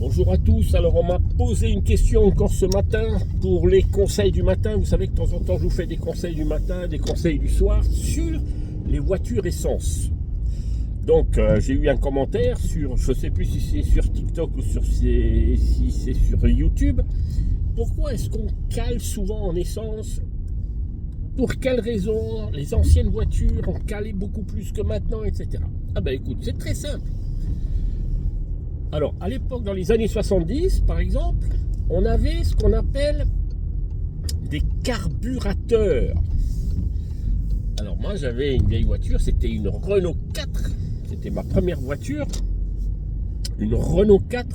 Bonjour à tous, alors on m'a posé une question encore ce matin pour les conseils du matin. Vous savez que de temps en temps je vous fais des conseils du matin, des conseils du soir sur les voitures essence. Donc j'ai eu un commentaire sur, je ne sais plus si c'est sur TikTok ou si c'est sur YouTube. Pourquoi est-ce qu'on cale souvent en essence? Pour quelles raisons? Les anciennes voitures ont calé beaucoup plus que maintenant, etc. Ah ben écoute, c'est très simple. Alors, à l'époque, dans les années 70, par exemple, on avait ce qu'on appelle des carburateurs. Alors, moi, j'avais une vieille voiture, c'était une Renault 4. C'était ma première voiture, une Renault 4.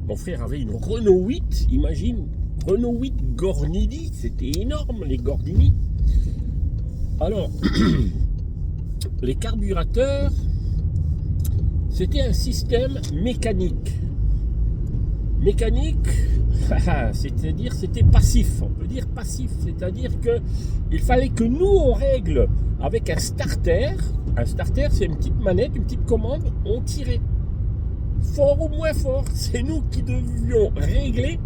Mon frère avait une Renault 8, imagine, Renault 8 Gordini, c'était énorme, les Gordini. Alors, les carburateurs, c'était un système mécanique. Mécanique, c'est-à-dire c'était passif. On peut dire passif, c'est-à-dire qu'il fallait que nous on règle avec un starter. Un starter, c'est une petite manette, une petite commande, on tirait. Fort ou moins fort, c'est nous qui devions régler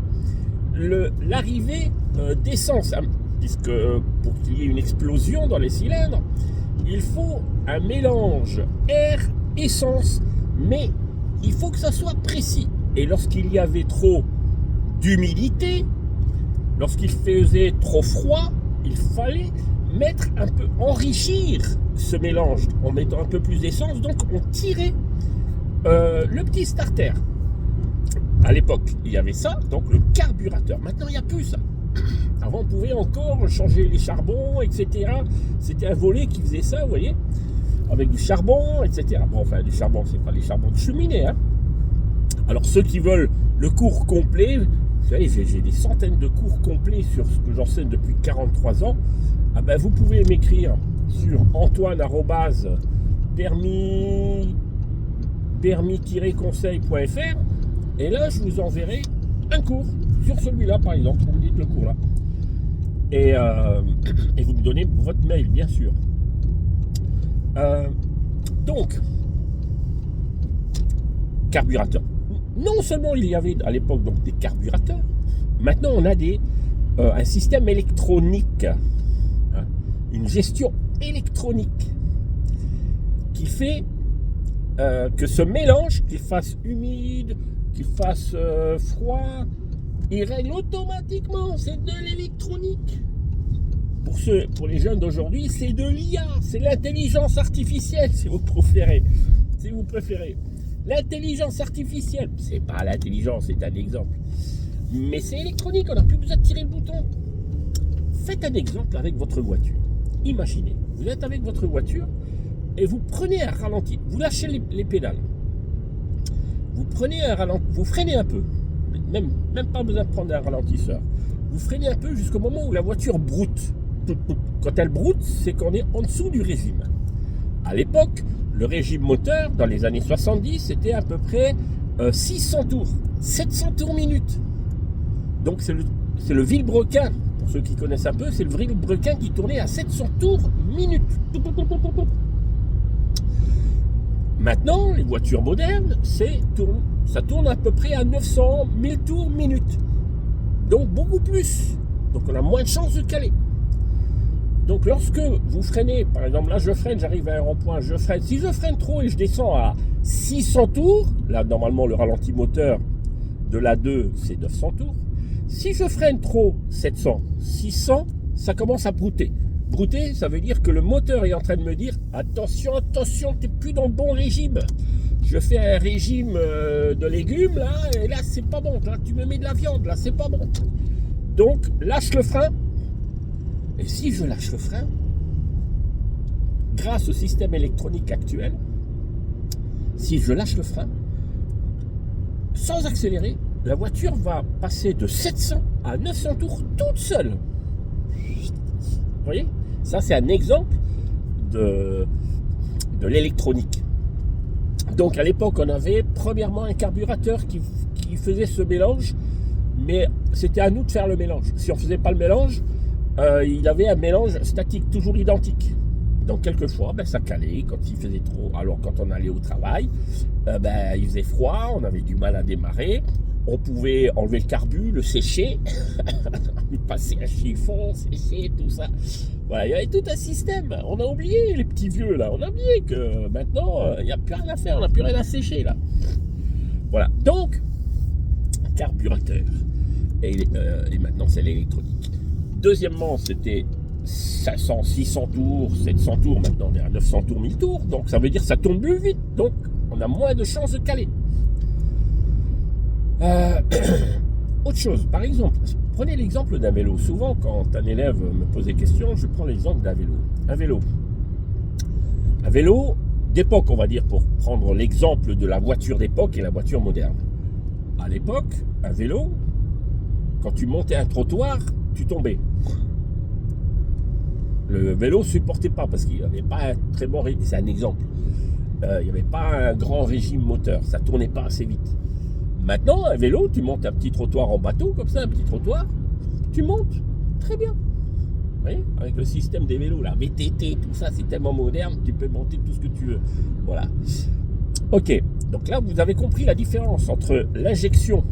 l'arrivée d'essence. Puisque pour qu'il y ait une explosion dans les cylindres, il faut un mélange air-essence. Mais il faut que ça soit précis. Et lorsqu'il y avait trop d'humidité, lorsqu'il faisait trop froid, il fallait enrichir ce mélange en mettant un peu plus d'essence. Donc on tirait le petit starter. À l'époque, il y avait ça, donc le carburateur. Maintenant, il n'y a plus ça. Avant, on pouvait encore changer les charbons, etc. C'était un volet qui faisait ça, vous voyez, avec du charbon, etc. Bon, enfin, du charbon, c'est pas les charbons de cheminée, hein. Alors, ceux qui veulent le cours complet, vous savez, j'ai des centaines de cours complets sur ce que j'enseigne depuis 43 ans. Ah ben, vous pouvez m'écrire sur antoine-conseil.fr et là, je vous enverrai un cours sur celui-là, par exemple. Vous me dites le cours là. Et vous me donnez votre mail, bien sûr. Donc, carburateur. Non seulement il y avait à l'époque donc des carburateurs, maintenant on a un système électronique, hein, une gestion électronique qui fait que ce mélange, qu'il fasse humide, qu'il fasse froid, il règle automatiquement. C'est de l'électronique. Pour les jeunes d'aujourd'hui, c'est de l'IA, c'est l'intelligence artificielle, si vous préférez. L'intelligence artificielle, c'est pas l'intelligence, c'est un exemple. Mais c'est électronique, on n'a plus besoin de tirer le bouton. Faites un exemple avec votre voiture. Imaginez, vous êtes avec votre voiture et vous prenez un ralenti, vous lâchez les pédales. Vous prenez un ralenti, vous freinez un peu. Même pas besoin de prendre un ralentisseur. Vous freinez un peu jusqu'au moment où la voiture broute. Quand elle broute, c'est qu'on est en dessous du régime. À l'époque, le régime moteur, dans les années 70, c'était à peu près 600 tours, 700 tours minute. Donc c'est le vilebrequin, pour ceux qui connaissent un peu, c'est le vilebrequin qui tournait à 700 tours minute. Maintenant, les voitures modernes, ça tourne à peu près à 900, 1000 tours minute. Donc beaucoup plus. Donc on a moins de chances de caler. Donc lorsque vous freinez, par exemple là je freine, j'arrive à un rond-point, je freine. Si je freine trop et je descends à 600 tours, là normalement le ralenti moteur de la 2 c'est 900 tours. Si je freine trop 700, 600, ça commence à brouter. Brouter, ça veut dire que le moteur est en train de me dire attention, t'es plus dans le bon régime. Je fais un régime de légumes là, et là c'est pas bon. Là tu me mets de la viande, là c'est pas bon. Donc lâche le frein. Et si je lâche le frein, grâce au système électronique actuel, si je lâche le frein, sans accélérer, la voiture va passer de 700 à 900 tours toute seule. Vous voyez? Ça, c'est un exemple de l'électronique. Donc, à l'époque, on avait premièrement un carburateur qui faisait ce mélange, mais c'était à nous de faire le mélange. Si on ne faisait pas le mélange, il avait un mélange statique, toujours identique. Donc quelquefois, ça calait quand il faisait trop. Alors quand on allait au travail, il faisait froid, on avait du mal à démarrer. On pouvait enlever le carbu, le sécher, passer un chiffon, sécher, tout ça. Voilà, il y avait tout un système. On a oublié les petits vieux là. On a oublié que maintenant, il n'y a plus rien à faire, on n'a plus rien à sécher là. Voilà. Donc, carburateur. Et maintenant, c'est l'électronique. Deuxièmement, c'était 500, 600 tours, 700 tours. Maintenant, on est à 900 tours, 1000 tours. Donc, ça veut dire que ça tourne plus vite. Donc, on a moins de chances de caler. Autre chose, par exemple, prenez l'exemple d'un vélo. Souvent, quand un élève me pose des questions, je prends l'exemple d'un vélo. Un vélo d'époque, on va dire, pour prendre l'exemple de la voiture d'époque et la voiture moderne. À l'époque, un vélo, quand tu montais un trottoir, tu tombais. Le vélo ne supportait pas parce qu'il n'y avait pas un très bon régime. C'est un exemple. Il n'y avait pas un grand régime moteur. Ça ne tournait pas assez vite. Maintenant, un vélo, tu montes un petit trottoir en bateau, comme ça, un petit trottoir, tu montes, très bien. Vous voyez, avec le système des vélos, là, VTT, tout ça, c'est tellement moderne, tu peux monter tout ce que tu veux. Voilà. Ok, donc là, vous avez compris la différence entre l'injection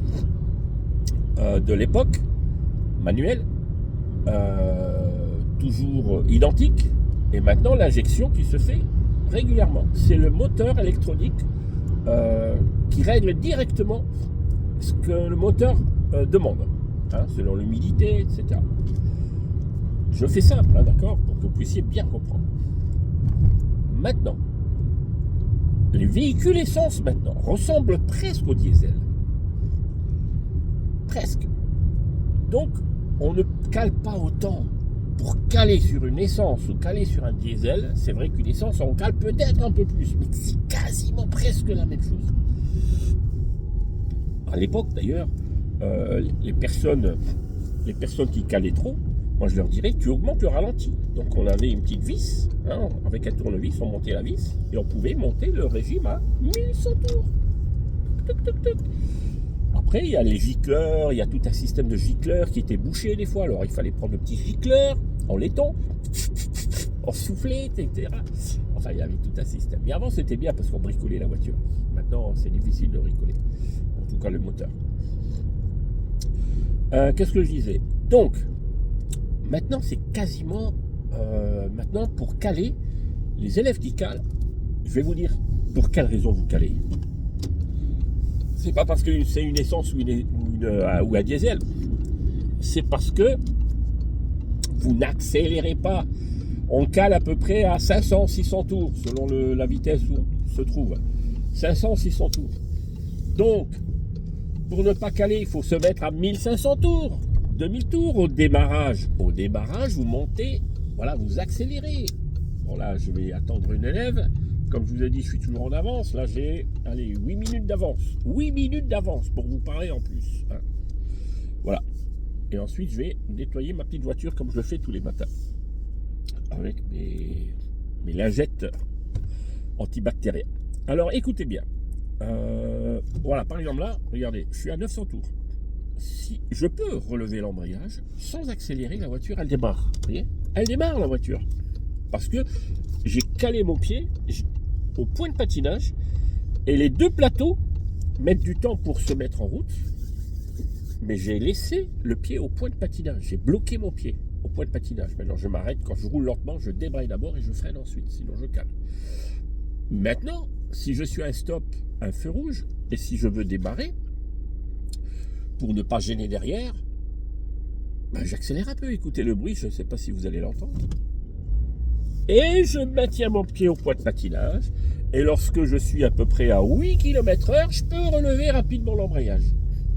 de l'époque, manuelle, toujours identique, et maintenant l'injection qui se fait régulièrement. C'est le moteur électronique qui règle directement ce que le moteur demande, selon l'humidité, etc. Je fais simple, d'accord, pour que vous puissiez bien comprendre. Maintenant, les véhicules essence maintenant ressemblent presque au diesel. Presque. Donc, on ne cale pas autant. Pour caler sur une essence ou caler sur un diesel, c'est vrai qu'une essence, on cale peut-être un peu plus, mais c'est quasiment presque la même chose. À l'époque, d'ailleurs, les personnes qui calaient trop, moi je leur dirais, tu augmentes le ralenti. Donc on avait une petite vis, avec un tournevis, on montait la vis, et on pouvait monter le régime à 1100 tours. Tuc, tuc, tuc. Après, il y a les gicleurs, il y a tout un système de gicleurs qui était bouché des fois. Alors, il fallait prendre le petit gicleur en laiton, en soufflé, etc. Enfin, il y avait tout un système. Mais avant, c'était bien parce qu'on bricolait la voiture. Maintenant, c'est difficile de bricoler. En tout cas, le moteur. Qu'est-ce que je disais? Donc, maintenant, c'est quasiment... maintenant, pour caler, les élèves qui calent, je vais vous dire pour quelle raison vous calez. C'est pas parce que c'est une essence ou un diesel. C'est parce que vous n'accélérez pas. On cale à peu près à 500-600 tours, selon la vitesse où on se trouve. 500-600 tours. Donc, pour ne pas caler, il faut se mettre à 1500 tours, 2000 tours au démarrage. Au démarrage, vous montez, voilà, vous accélérez. Bon là, je vais attendre une élève. Comme je vous ai dit, je suis toujours en avance. Là, j'ai 8 minutes d'avance. 8 minutes d'avance pour vous parler en plus. Voilà. Et ensuite, je vais nettoyer ma petite voiture comme je le fais tous les matins. Avec mes lingettes antibactériennes. Alors, écoutez bien. Voilà, par exemple là, regardez, je suis à 900 tours. Si je peux relever l'embrayage sans accélérer, la voiture, elle démarre. Vous voyez? Elle démarre, la voiture. Parce que j'ai calé mon pied au point de patinage et les deux plateaux mettent du temps pour se mettre en route, mais j'ai laissé le pied au point de patinage, j'ai bloqué mon pied au point de patinage. Maintenant je m'arrête, quand je roule lentement je débraye d'abord et je freine ensuite, sinon je cale. Maintenant, si je suis à un stop, un feu rouge, et si je veux démarrer pour ne pas gêner derrière, j'accélère un peu, écoutez le bruit, je ne sais pas si vous allez l'entendre. Et je maintiens mon pied au point de patinage. Et lorsque je suis à peu près à 8 km/h, je peux relever rapidement l'embrayage.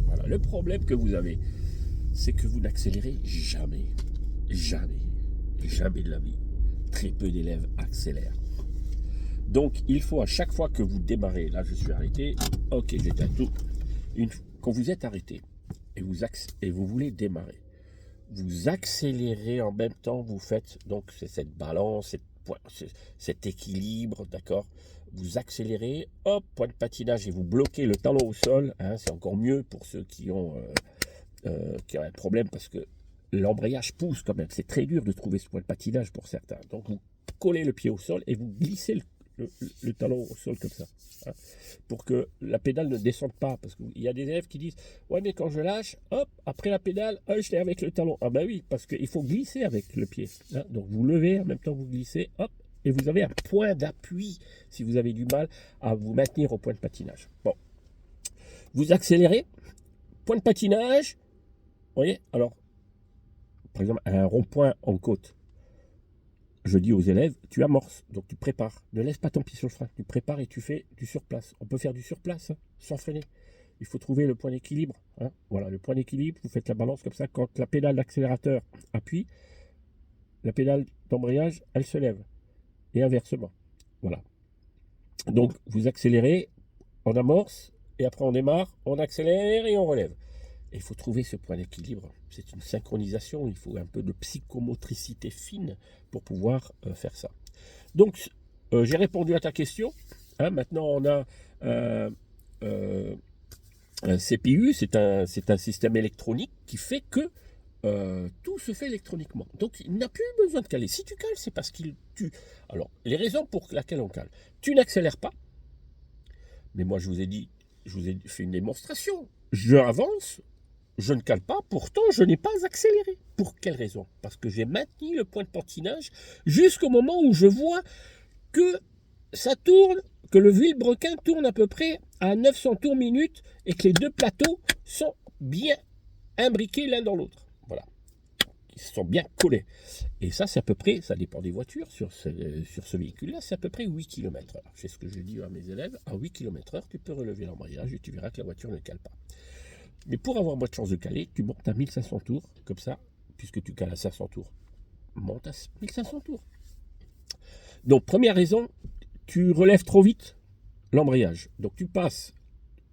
Voilà, le problème que vous avez, c'est que vous n'accélérez jamais. Jamais. Jamais de la vie. Très peu d'élèves accélèrent. Donc, il faut à chaque fois que vous démarrez, là je suis arrêté, ok, j'éteins tout. Quand vous êtes arrêté et vous voulez démarrer, vous accélérez en même temps, vous faites donc c'est cette balance, cet équilibre, d'accord? Vous accélérez, hop, point de patinage et vous bloquez le talon au sol. C'est encore mieux pour ceux qui ont un problème parce que l'embrayage pousse quand même. C'est très dur de trouver ce point de patinage pour certains. Donc vous collez le pied au sol et vous glissez le talon au sol comme ça, hein, pour que la pédale ne descende pas, parce qu'il y a des élèves qui disent ouais mais quand je lâche, hop, après la pédale, je l'ai avec le talon. Ah ben oui, parce qu'il faut glisser avec le pied, hein. Donc vous levez, en même temps vous glissez, hop, et vous avez un point d'appui si vous avez du mal à vous maintenir au point de patinage. Bon, vous accélérez, point de patinage, vous voyez, alors par exemple à un rond-point en côte, je dis aux élèves, tu amorces, donc tu prépares. Ne laisse pas ton pied sur le frein. Tu prépares et tu fais du surplace. On peut faire du surplace, hein, sans freiner. Il faut trouver le point d'équilibre, hein. Voilà, le point d'équilibre, vous faites la balance comme ça. Quand la pédale d'accélérateur appuie, la pédale d'embrayage, elle se lève. Et inversement. Voilà. Donc, vous accélérez, on amorce, et après on démarre, on accélère et on relève. Et il faut trouver ce point d'équilibre. C'est une synchronisation, il faut un peu de psychomotricité fine pour pouvoir faire ça. Donc, j'ai répondu à ta question, hein. Maintenant, on a un CPU, c'est un système électronique qui fait que tout se fait électroniquement. Donc, il n'a plus besoin de caler. Si tu cales, c'est parce qu'il tue. Alors, les raisons pour lesquelles on cale. Tu n'accélères pas. Mais moi, je vous ai fait une démonstration. Je avance. Je ne cale pas, pourtant je n'ai pas accéléré. Pour quelle raison? Parce que j'ai maintenu le point de patinage jusqu'au moment où je vois que ça tourne, que le vilebrequin tourne à peu près à 900 tours minute et que les deux plateaux sont bien imbriqués l'un dans l'autre. Voilà. Ils sont bien collés. Et ça, c'est à peu près, ça dépend des voitures, sur ce véhicule-là, c'est à peu près 8 km/h. C'est ce que je dis à mes élèves, à 8 km/h, tu peux relever l'embrayage et tu verras que la voiture ne cale pas. Mais pour avoir moins de chance de caler, tu montes à 1500 tours, comme ça, puisque tu cales à 500 tours. Monte à 1500 tours. Donc, première raison, tu relèves trop vite l'embrayage. Donc, tu passes,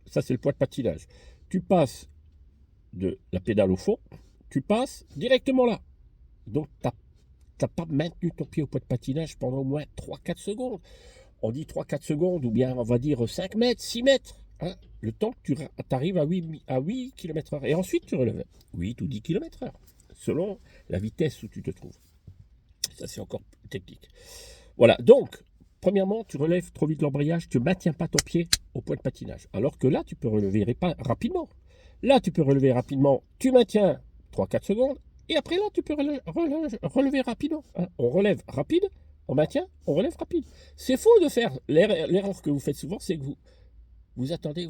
ça c'est le point de patinage, tu passes de la pédale au fond, tu passes directement là. Donc, tu n'as pas maintenu ton pied au point de patinage pendant au moins 3-4 secondes. On dit 3-4 secondes, ou bien on va dire 5 mètres, 6 mètres. Hein, le temps que tu arrives à 8 km/h. Et ensuite, tu relèves 8 ou 10 km/h, selon la vitesse où tu te trouves. Ça, c'est encore technique. Voilà, donc, premièrement, tu relèves trop vite l'embrayage, tu ne maintiens pas ton pied au point de patinage. Alors que là, tu peux relever rapidement. Là, tu peux relever rapidement, tu maintiens 3-4 secondes, et après là, tu peux relever rapidement. Hein. On relève rapide, on maintient, on relève rapide. C'est faux de faire, l'erreur que vous faites souvent, c'est que vous attendez,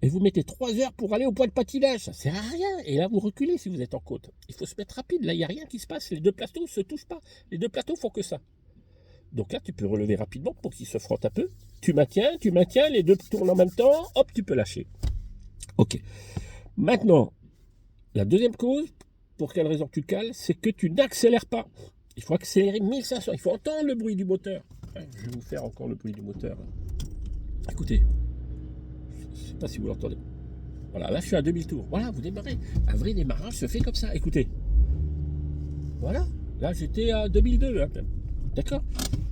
et vous mettez 3 heures pour aller au point de patinage. Ça ne sert à rien. Et là, vous reculez si vous êtes en côte. Il faut se mettre rapide. Là, il n'y a rien qui se passe. Les deux plateaux ne se touchent pas. Les deux plateaux font que ça. Donc là, tu peux relever rapidement pour qu'ils se frottent un peu. Tu maintiens, les deux tournent en même temps. Hop, tu peux lâcher. Ok. Maintenant, la deuxième cause, pour quelle raison tu cales, c'est que tu n'accélères pas. Il faut accélérer 1500. Il faut entendre le bruit du moteur. Je vais vous faire encore le bruit du moteur. Écoutez. Je ne sais pas si vous l'entendez. Voilà, là je suis à 2000 tours. Voilà, vous démarrez. Un vrai démarrage se fait comme ça. Écoutez. Voilà. Là j'étais à 2002. Hein, d'accord.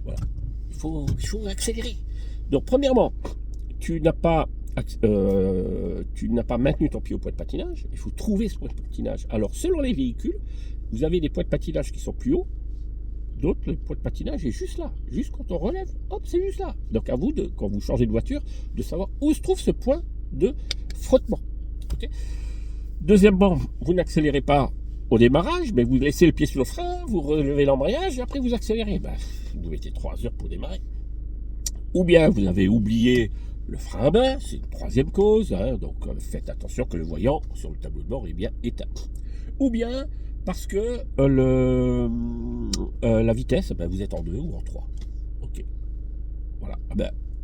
Voilà. Il faut accélérer. Donc premièrement, tu n'as pas maintenu ton pied au point de patinage. Il faut trouver ce point de patinage. Alors selon les véhicules, vous avez des points de patinage qui sont plus hauts. D'autres, le point de patinage est juste là. Juste quand on relève, hop, c'est juste là. Donc à vous, quand vous changez de voiture, de savoir où se trouve ce point de frottement. Okay. Deuxièmement, vous n'accélérez pas au démarrage, mais vous laissez le pied sur le frein, vous relevez l'embrayage et après vous accélérez. Vous mettez 3 heures pour démarrer. Ou bien vous avez oublié le frein à main, c'est une troisième cause. Hein, donc faites attention que le voyant sur le tableau de bord est bien éteint. Ou bien parce que la vitesse, vous êtes en 2 ou en 3. Ok. Voilà.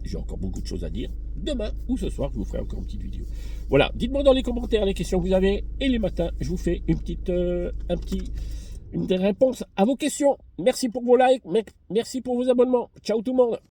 J'ai encore beaucoup de choses à dire. Demain ou ce soir, je vous ferai encore une petite vidéo. Voilà. Dites-moi dans les commentaires les questions que vous avez. Et les matins, je vous fais une réponse à vos questions. Merci pour vos likes. Merci pour vos abonnements. Ciao tout le monde.